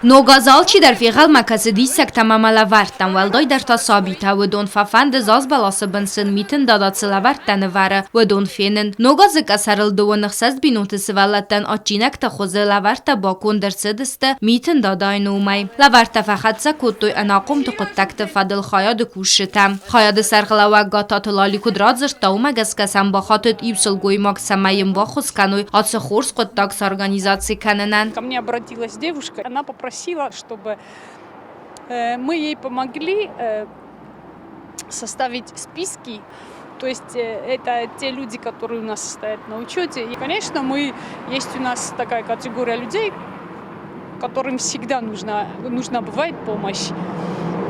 Nogazalci در فیغل مکسدی سکتم ملوردن ولدای در تصابیته و دون ففند زاز بلاس بنسن میتن دادات سلوردن وره و دون فینن نوگازک اثرل دو نخصد بینوت سوالتن آچینک تخوزه لورت باکون در سدسته میتن دادای نومی لورت فخد سکوتوی اناقم تقتکت فدل خیاد کوشتم خیاد سرغلوه گاتات لالی کدرات زرتاو مگز کسم با خاطت ایبسل گوی ماک سمایم با خسکنوی آتس خورس قدتاک سارگانیزاتسی کننن. Ко мне обратилась девушка, она попросила, чтобы мы ей помогли составить списки. То есть это те люди, которые у нас стоят на учете. И, конечно, есть у нас такая категория людей, которым всегда нужна бывает помощь,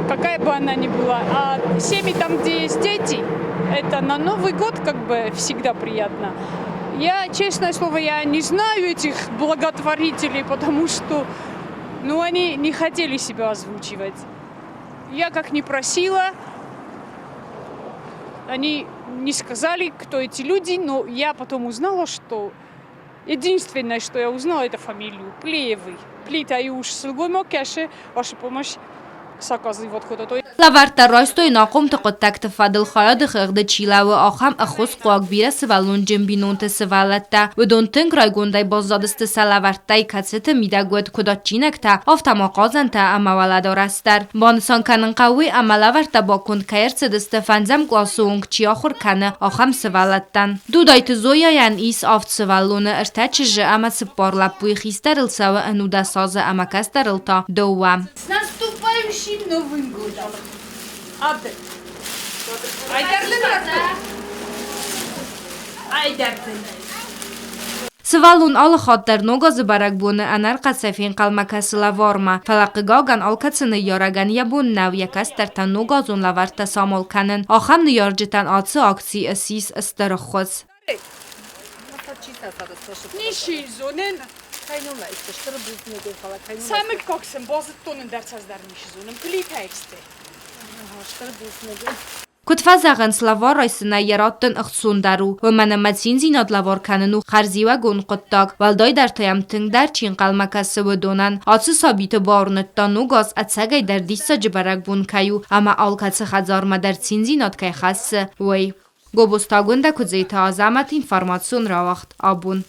какая бы она ни была. А семьи там, где есть дети, это на Новый год как бы всегда приятно. Я, честное слово, я не знаю этих благотворителей, потому что они не хотели себя озвучивать. Я как не просила, они не сказали, кто эти люди, но я потом узнала, что единственное, что я узнала, это фамилию Плеевой. Плитаюш Сылгоймокяше, ваша помощь. لورت راستوی ناقم تقطک تفادل خیاد خیغد چیله و آخم اخوز قواق بیره سوالون جنبینون تسوالت و دون تنگ رای گونده بازدادست سلورتای کتست میده گود کدات چینک تا آفتم آقازن تا اما ولدار استر بانسان کنن قوی اما لورت با کند که سدست فنزم گلاسونگ چی آخور کنه آخم سوالتن دو دایت زویا ین ایس آفت سوالون ارتچ جه اما سپار لپوی خیسترل سو انو دا ساز اما کسترل تا دوام Новым годом. سوالون آل خاطر نوگاز برگ بونه انر قصفین قلمک سلوارما فلقگاگن آل کتسن یارگن یبون نو یکست در تن نوگازون لورت سامول کنن آخم نیارجتن آتس آکسی اسیس استرخوز Самый коксен, базы тонны дарцаздар нишизуным, клипексты. کتفزاغن سلوار رایسنا یراتن اخسوندارو و من مدسینزی نادلوار کننو خرزی و گون قطاق والدای در تایم تنگ در چین قلمکس و دونن آتس سابیت بارنت تا نوگاز اتساگای در دیسا جبرک بون کیو اما آلکتس خزار مدر سینزی ناد که خاص وی گوبستاگون دا کزیت آزامت اینفارماسیون را وقت آبون